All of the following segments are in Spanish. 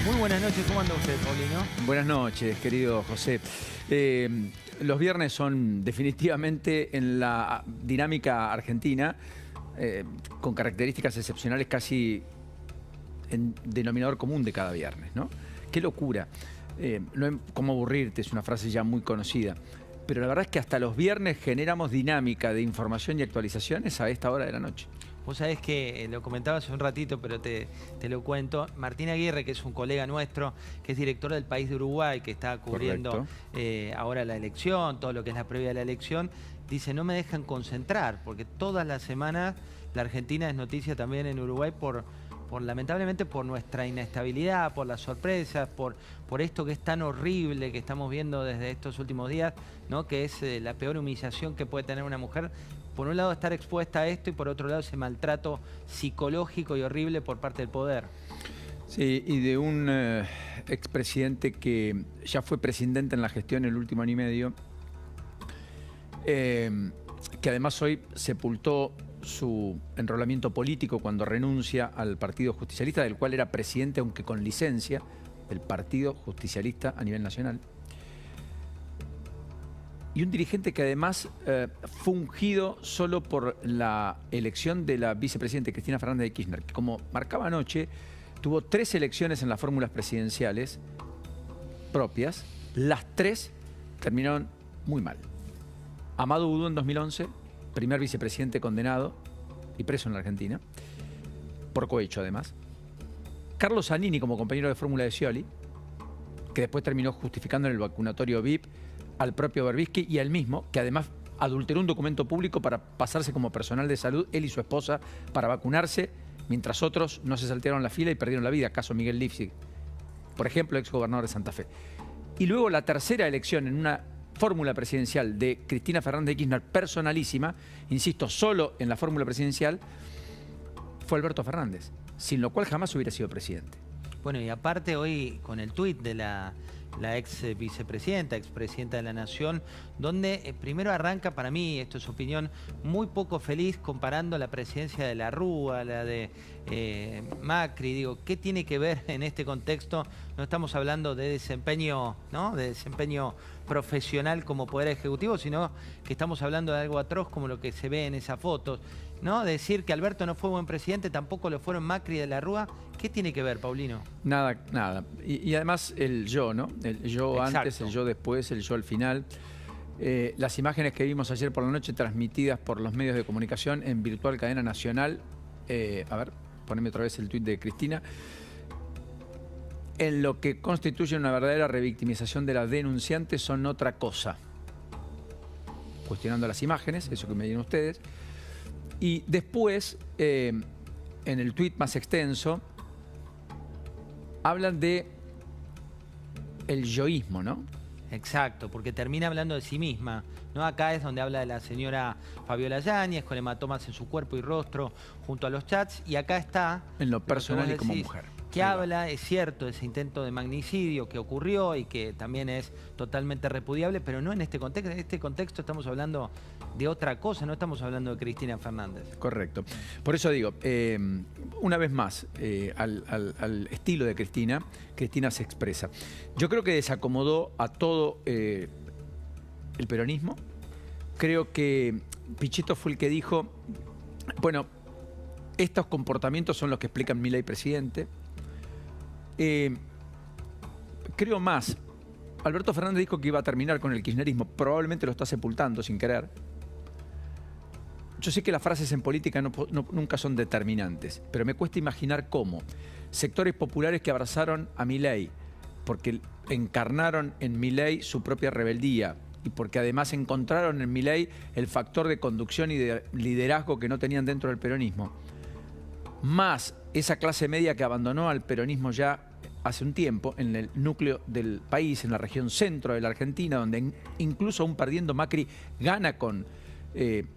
Muy buenas noches, ¿cómo anda usted, Paulino? Buenas noches, querido José. Los viernes son definitivamente en la dinámica argentina, con características excepcionales casi en denominador común de cada viernes, ¿no? Qué locura. Cómo aburrirte es una frase ya muy conocida. Pero la verdad es que hasta los viernes generamos dinámica de información y actualizaciones a esta hora de la noche. Vos sabés que lo comentaba hace un ratito, pero te lo cuento. Martín Aguirre, que es un colega nuestro, que es director del País de Uruguay, que está cubriendo ahora la elección, todo lo que es la previa de la elección, dice, no me dejan concentrar, porque todas las semanas la Argentina es noticia también en Uruguay lamentablemente por nuestra inestabilidad, por las sorpresas, por esto que es tan horrible que estamos viendo desde estos últimos días, ¿no? Que es la peor humillación que puede tener una mujer. Por un lado estar expuesta a esto y por otro lado ese maltrato psicológico y horrible por parte del poder. Sí, y de un expresidente que ya fue presidente en la gestión el último año y medio, que además hoy sepultó su enrolamiento político cuando renuncia al Partido Justicialista, del cual era presidente, aunque con licencia, del Partido Justicialista a nivel nacional. Y un dirigente que además fue ungido solo por la elección de la vicepresidenta Cristina Fernández de Kirchner, que como marcaba anoche, tuvo 3 elecciones en las fórmulas presidenciales propias. Las 3 terminaron muy mal. Amado Boudou en 2011, primer vicepresidente condenado y preso en la Argentina, por cohecho además. Carlos Zanini como compañero de fórmula de Scioli, que después terminó justificando en el vacunatorio VIP al propio Berbisky y a él mismo, que además adulteró un documento público para pasarse como personal de salud, él y su esposa, para vacunarse, mientras otros no se saltearon la fila y perdieron la vida, caso Miguel Lifshitz, por ejemplo, ex gobernador de Santa Fe. Y luego la tercera elección en una fórmula presidencial de Cristina Fernández de Kirchner, personalísima, insisto, solo en la fórmula presidencial, fue Alberto Fernández, sin lo cual jamás hubiera sido presidente. Bueno, y aparte hoy con el tuit de la ex vicepresidenta, expresidenta de la Nación, donde primero arranca, para mí, esto es opinión, muy poco feliz comparando la presidencia de la Rúa, la de Macri. Digo, ¿qué tiene que ver en este contexto? No estamos hablando de desempeño, ¿no? De desempeño profesional como poder ejecutivo, sino que estamos hablando de algo atroz como lo que se ve en esas fotos, ¿no? Decir que Alberto no fue buen presidente, tampoco lo fueron Macri de la Rúa. ¿Qué tiene que ver, Paulino? Nada, nada. Y además el yo, ¿no? El yo Exacto. Antes, el yo después, el yo al final. Las imágenes que vimos ayer por la noche transmitidas por los medios de comunicación en virtual cadena nacional. A ver, poneme otra vez el tuit de Cristina. En lo que constituye una verdadera revictimización de la denunciante son otra cosa. Cuestionando las imágenes, eso que me dieron ustedes. Y después, en el tuit más extenso, hablan de el yoísmo, ¿no? Exacto, porque termina hablando de sí misma, ¿no? Acá es donde habla de la señora Fabiola Yáñez, con hematomas en su cuerpo y rostro, junto a los chats, y acá está... En lo personal que y como decís, mujer. Que habla, es cierto, de ese intento de magnicidio que ocurrió y que también es totalmente repudiable, pero no en este contexto. En este contexto estamos hablando de otra cosa, no estamos hablando de Cristina Fernández. Correcto. Por eso digo, una vez más, al estilo de Cristina, Cristina se expresa. Yo creo que desacomodó a todo el peronismo. Creo que Pichetto fue el que dijo, bueno, estos comportamientos son los que explican Milei presidente. Creo más, Alberto Fernández dijo que iba a terminar con el kirchnerismo, probablemente lo está sepultando sin querer. Yo sé que las frases en política nunca son determinantes, pero me cuesta imaginar cómo sectores populares que abrazaron a Milei, porque encarnaron en Milei su propia rebeldía y porque además encontraron en Milei el factor de conducción y de liderazgo que no tenían dentro del peronismo, más esa clase media que abandonó al peronismo ya hace un tiempo en el núcleo del país, en la región centro de la Argentina, donde incluso aún perdiendo Macri gana con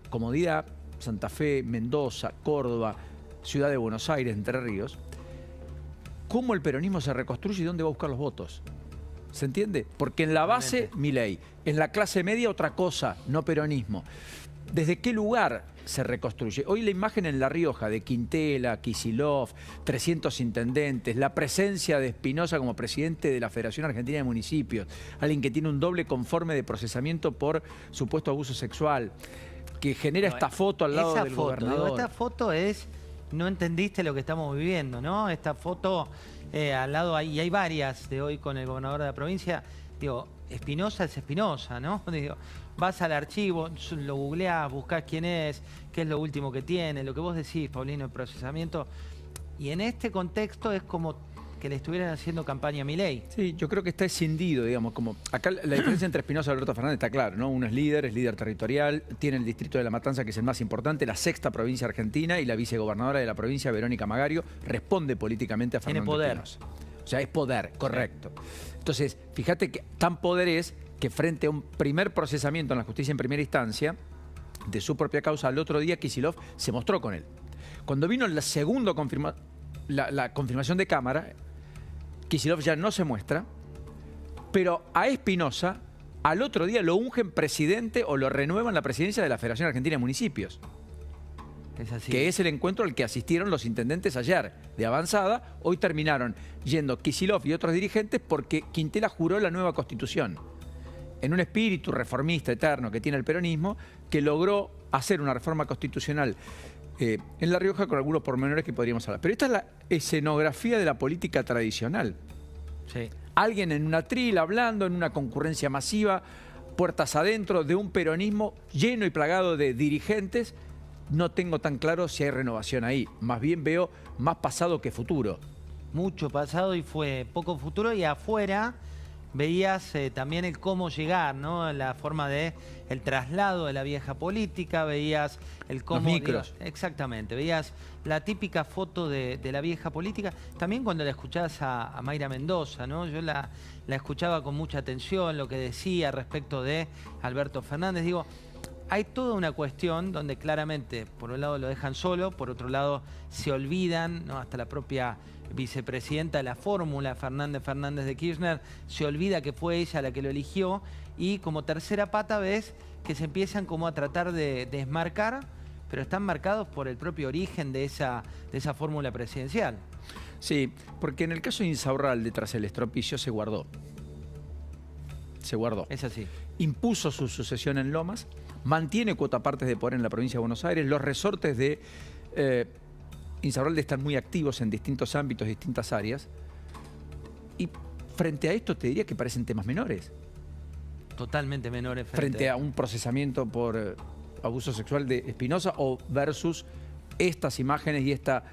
comodidad, Santa Fe, Mendoza, Córdoba, Ciudad de Buenos Aires, Entre Ríos. ¿Cómo el peronismo se reconstruye y dónde va a buscar los votos? ¿Se entiende? Porque en la base, Milei, en la clase media otra cosa, no peronismo. ¿Desde qué lugar se reconstruye. Hoy la imagen en La Rioja de Quintela, Kicillof, 300 intendentes, la presencia de Espinosa como presidente de la Federación Argentina de Municipios, alguien que tiene un doble conforme de procesamiento por supuesto abuso sexual, que genera esta foto al lado del gobernador. Esta foto es, no entendiste lo que estamos viviendo, ¿no? Esta foto al lado, y hay varias de hoy con el gobernador de la provincia, digo, Espinosa es Espinosa, ¿no? Digo, vas al archivo, lo googleás, buscás quién es, qué es lo último que tiene, lo que vos decís, Paulino, el procesamiento. Y en este contexto es como que le estuvieran haciendo campaña a Milei. Sí, yo creo que está escindido, digamos, como acá la diferencia entre Espinosa y Alberto Fernández está claro, ¿no? Uno es líder territorial, tiene el distrito de La Matanza, que es el más importante, la sexta provincia argentina, y la vicegobernadora de la provincia, Verónica Magario, responde políticamente a Fernando Espinosa. Tiene poder. O sea, es poder, correcto. Sí. Entonces, fíjate que tan poder es que frente a un primer procesamiento en la justicia en primera instancia, de su propia causa, al otro día Kicillof se mostró con él. Cuando vino la segunda la confirmación de Cámara, Kicillof ya no se muestra, pero a Espinosa al otro día lo ungen presidente o lo renuevan la presidencia de la Federación Argentina de Municipios. Es así. Que es el encuentro al que asistieron los intendentes ayer de avanzada. Hoy terminaron yendo Kicillof y otros dirigentes porque Quintela juró la nueva Constitución. En un espíritu reformista eterno que tiene el peronismo, que logró hacer una reforma constitucional en La Rioja con algunos pormenores que podríamos hablar. Pero esta es la escenografía de la política tradicional. Sí. Alguien en un atril hablando, en una concurrencia masiva, puertas adentro de un peronismo lleno y plagado de dirigentes. No tengo tan claro si hay renovación ahí. Más bien veo más pasado que futuro. Mucho pasado y fue poco futuro, y afuera veías también el cómo llegar, ¿no? La forma de el traslado de la vieja política, veías el cómo... Los micros. Exactamente, veías la típica foto de la vieja política. También cuando la escuchabas a Mayra Mendoza, ¿no? Yo la escuchaba con mucha atención, lo que decía respecto de Alberto Fernández. Digo, hay toda una cuestión donde claramente, por un lado lo dejan solo, por otro lado se olvidan, ¿no? Hasta la propia vicepresidenta de la fórmula, Fernández de Kirchner, se olvida que fue ella la que lo eligió, y como tercera pata ves que se empiezan como a tratar de desmarcar, pero están marcados por el propio origen de esa fórmula presidencial. Sí, porque en el caso de Insaurralde, tras el estropicio, se guardó. Se guardó. Es así. Impuso su sucesión en Lomas, mantiene cuotapartes de poder en la provincia de Buenos Aires, los resortes de Insaurralde están muy activos en distintos ámbitos, distintas áreas, y frente a esto te diría que parecen temas menores. Totalmente menores. Frente a un procesamiento por abuso sexual de Espinosa o versus estas imágenes y esta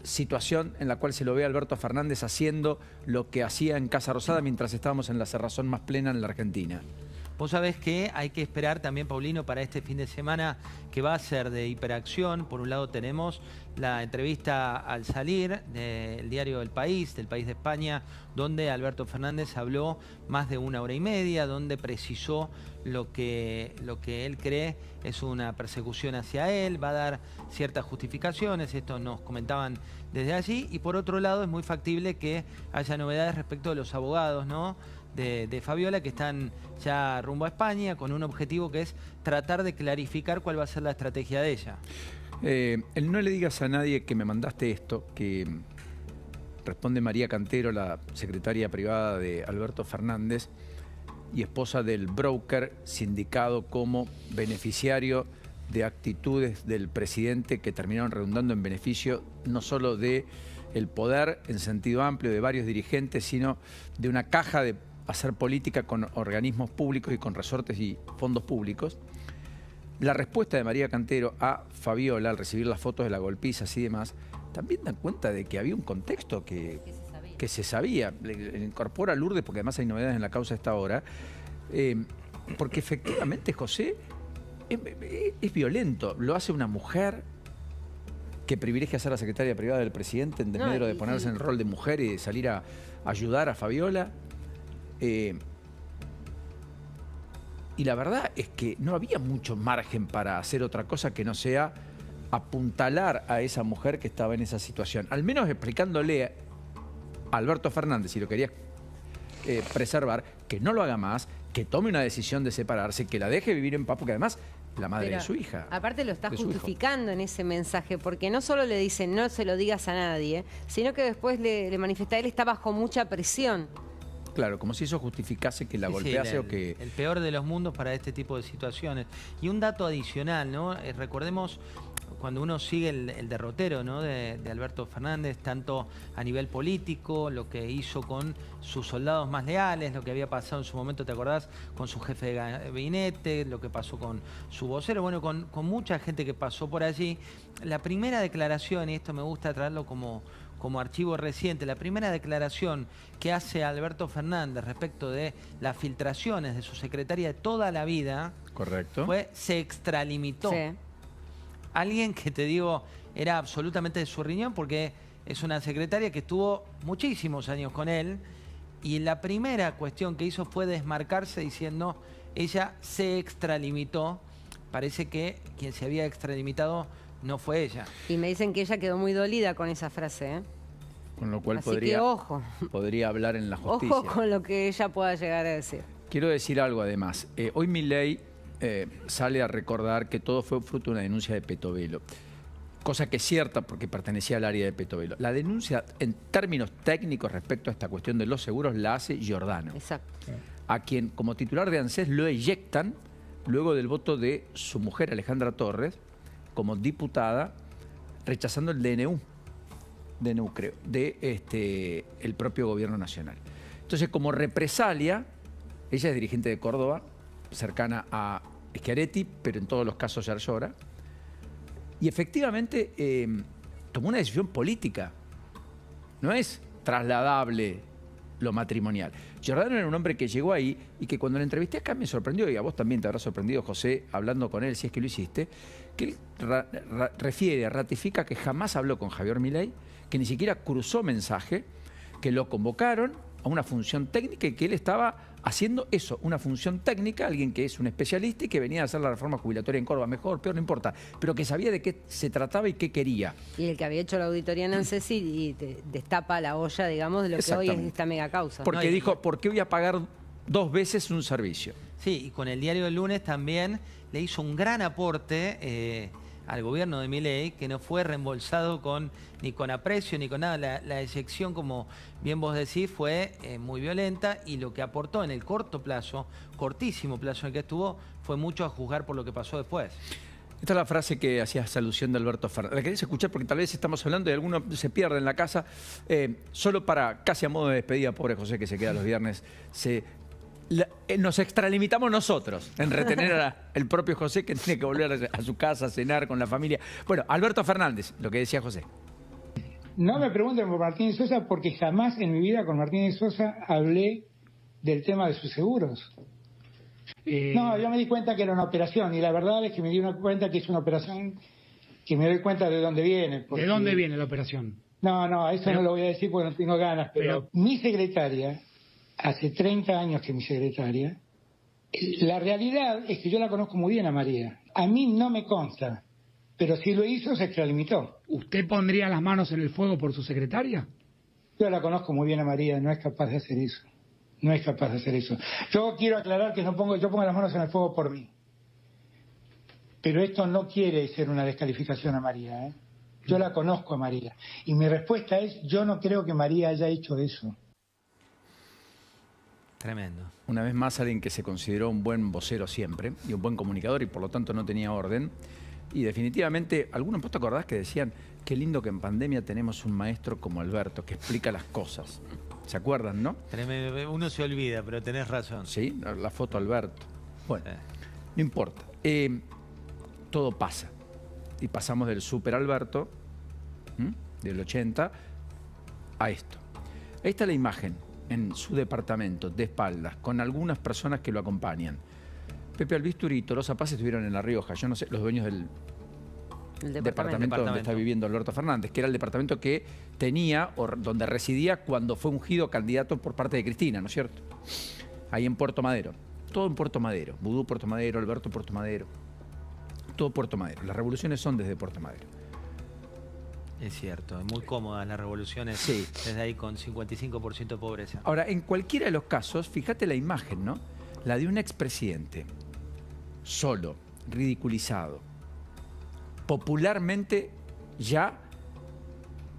situación en la cual se lo ve a Alberto Fernández haciendo lo que hacía en Casa Rosada mientras estábamos en la cerrazón más plena en la Argentina. Vos sabés que hay que esperar también, Paulino, para este fin de semana, que va a ser de hiperacción. Por un lado tenemos la entrevista al salir del diario El País, del País de España, donde Alberto Fernández habló más de 1 hora y media, donde precisó lo que él cree es una persecución hacia él, va a dar ciertas justificaciones, esto nos comentaban desde allí, y por otro lado es muy factible que haya novedades respecto de los abogados, ¿no?, de Fabiola, que están ya rumbo a España con un objetivo que es tratar de clarificar cuál va a ser la estrategia de ella. No le digas a nadie que me mandaste esto, que responde María Cantero, la secretaria privada de Alberto Fernández y esposa del broker sindicado como beneficiario de actitudes del presidente que terminaron redundando en beneficio no solo de el poder en sentido amplio de varios dirigentes, sino de una caja de hacer política con organismos públicos y con resortes y fondos públicos. La respuesta de María Cantero a Fabiola al recibir las fotos de la golpiza y demás, también dan cuenta de que había un contexto que se sabía. Le incorpora a Lourdes, porque además hay novedades en la causa a esta hora, porque efectivamente José es violento. Lo hace una mujer que privilegia ser la secretaria privada del presidente en desmedro de ponerse en el rol de mujer y de salir a ayudar a Fabiola. Y la verdad es que no había mucho margen para hacer otra cosa que no sea apuntalar a esa mujer que estaba en esa situación. Al menos explicándole a Alberto Fernández, si lo quería preservar, que no lo haga más, que tome una decisión de separarse, que la deje vivir en paz, porque además la madre de su hija. Aparte lo está justificando en ese mensaje, porque no solo le dicen no se lo digas a nadie, sino que después le manifiesta, él está bajo mucha presión. Claro, como si eso justificase que la golpease o que... El peor de los mundos para este tipo de situaciones. Y un dato adicional, ¿no? Recordemos cuando uno sigue el derrotero, ¿no? de Alberto Fernández, tanto a nivel político, lo que hizo con sus soldados más leales, lo que había pasado en su momento, ¿te acordás? Con su jefe de gabinete, lo que pasó con su vocero, bueno, con mucha gente que pasó por allí. La primera declaración, y esto me gusta traerlo como archivo reciente, la primera declaración que hace Alberto Fernández respecto de las filtraciones de su secretaria de toda la vida, correcto, fue se extralimitó. Sí. Alguien que, te digo, era absolutamente de su riñón, porque es una secretaria que estuvo muchísimos años con él, y la primera cuestión que hizo fue desmarcarse diciendo, ella se extralimitó. Parece que quien se había extralimitado no fue ella. Y me dicen que ella quedó muy dolida con esa frase, ¿eh? Con lo cual así que ojo. podría hablar en la justicia. Ojo con lo que ella pueda llegar a decir. Quiero decir algo además. Hoy Milei sale a recordar que todo fue fruto de una denuncia de Petovelo. Cosa que es cierta porque pertenecía al área de Petovelo. La denuncia en términos técnicos respecto a esta cuestión de los seguros la hace Giordano. Exacto. A quien como titular de ANSES lo eyectan luego del voto de su mujer Alejandra Torres como diputada, rechazando el DNU creo, de el propio gobierno nacional. Entonces, como represalia, ella es dirigente de Córdoba, cercana a Schiaretti, pero en todos los casos ya llora, y efectivamente tomó una decisión política. No es trasladable lo matrimonial. Giordano era un hombre que llegó ahí y que cuando le entrevisté acá me sorprendió, y a vos también te habrá sorprendido, José, hablando con él, si es que lo hiciste, que él ratifica que jamás habló con Javier Milei, que ni siquiera cruzó mensaje, que lo convocaron a una función técnica y que él estaba haciendo eso, una función técnica, alguien que es un especialista y que venía a hacer la reforma jubilatoria en Córdoba, mejor, peor, no importa, pero que sabía de qué se trataba y qué quería. Y el que había hecho la auditoría en ANSES y destapa la olla, digamos, de lo que hoy es esta mega causa. Porque dijo, ¿por qué voy a pagar 2 veces un servicio? Sí, y con el diario del lunes también le hizo un gran aporte al gobierno de Milei, que no fue reembolsado ni con aprecio ni con nada. La eyección, como bien vos decís, fue muy violenta, y lo que aportó en el corto plazo, cortísimo plazo en el que estuvo, fue mucho a juzgar por lo que pasó después. Esta es la frase que hacías alusión de Alberto Fernández. La querés escuchar porque tal vez estamos hablando y alguno se pierde en la casa. Solo para, casi a modo de despedida, pobre José que se queda los viernes, nos extralimitamos nosotros en retener al propio José, que tiene que volver a su casa a cenar con la familia. Bueno, Alberto Fernández, lo que decía José. No me pregunten por Martínez Sosa, porque jamás en mi vida con Martínez Sosa hablé del tema de sus seguros. No, yo me di cuenta que era una operación, y la verdad es que me di cuenta que es una operación que me doy cuenta de dónde viene. ¿De dónde viene la operación? No, eso no lo voy a decir porque no tengo ganas, pero mi secretaria, hace 30 años que mi secretaria, la realidad es que yo la conozco muy bien a María. A mí no me consta, pero si lo hizo, se extralimitó. ¿Usted pondría las manos en el fuego por su secretaria? Yo la conozco muy bien a María, no es capaz de hacer eso. No es capaz de hacer eso. Yo quiero aclarar que yo pongo las manos en el fuego por mí. Pero esto no quiere ser una descalificación a María, ¿eh? Yo la conozco a María. Y mi respuesta es, yo no creo que María haya hecho eso. Tremendo. Una vez más, alguien que se consideró un buen vocero siempre y un buen comunicador, y por lo tanto no tenía orden. Y definitivamente, algunos, ¿vos te acordás que decían qué lindo que en pandemia tenemos un maestro como Alberto que explica las cosas? ¿Se acuerdan, no? Tremendo. Uno se olvida, pero tenés razón. Sí, la foto Alberto. Bueno, no importa. Todo pasa. Y pasamos del super Alberto, del 80, a esto. Ahí está la imagen en su departamento, de espaldas, con algunas personas que lo acompañan. Pepe Albisturi y Tolosa Paz estuvieron en La Rioja. Yo no sé, los dueños del departamento donde está viviendo Alberto Fernández, que era el departamento que tenía o donde residía cuando fue ungido candidato por parte de Cristina, ¿no es cierto? Ahí en Puerto Madero. Todo en Puerto Madero. Vudú Puerto Madero, Alberto Puerto Madero. Todo Puerto Madero. Las revoluciones son desde Puerto Madero. Es cierto, es muy cómoda las revoluciones, sí, desde ahí con 55% de pobreza. Ahora, en cualquiera de los casos, fíjate la imagen, ¿no? La de un expresidente, solo, ridiculizado, popularmente ya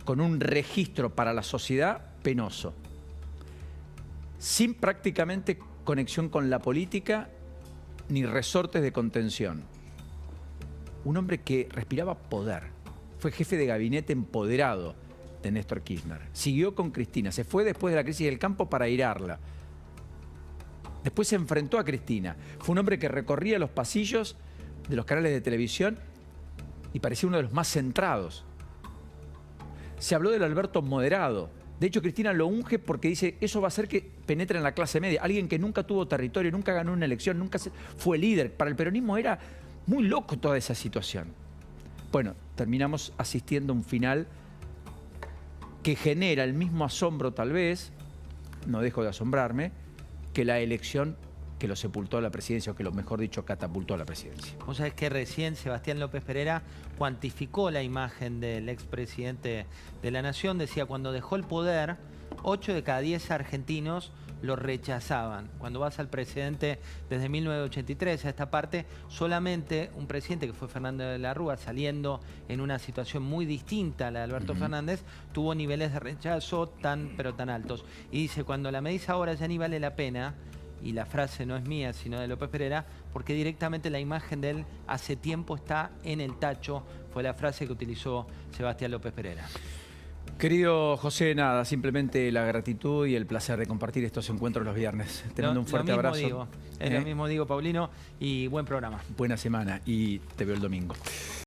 con un registro para la sociedad penoso, sin prácticamente conexión con la política ni resortes de contención. Un hombre que respiraba poder, fue jefe de gabinete empoderado de Néstor Kirchner, siguió con Cristina, se fue después de la crisis del campo para airarla. Después se enfrentó a Cristina. Fue un hombre que recorría los pasillos de los canales de televisión y parecía uno de los más centrados. Se habló del Alberto moderado. De hecho, Cristina lo unge porque dice, eso va a hacer que penetre en la clase media. Alguien que nunca tuvo territorio, nunca ganó una elección, nunca fue líder. Para el peronismo era muy loco toda esa situación. Bueno, terminamos asistiendo a un final que genera el mismo asombro tal vez, no dejo de asombrarme, que la elección que lo sepultó a la presidencia, o que lo mejor dicho, catapultó a la presidencia. Vos sabés que recién Sebastián López Pereira cuantificó la imagen del expresidente de la Nación. Decía, cuando dejó el poder, 8 de cada 10 argentinos lo rechazaban. Cuando vas al presidente desde 1983 a esta parte, solamente un presidente que fue Fernando de la Rúa, saliendo en una situación muy distinta a la de Alberto Fernández, tuvo niveles de rechazo pero tan altos. Y dice, cuando la medís ahora ya ni vale la pena, y la frase no es mía, sino de López Pereira, porque directamente la imagen de él hace tiempo está en el tacho, fue la frase que utilizó Sebastián López Pereira. Querido José, nada, simplemente la gratitud y el placer de compartir estos encuentros los viernes. Te mando un fuerte abrazo. Lo mismo digo, Paulino, y buen programa. Buena semana y te veo el domingo.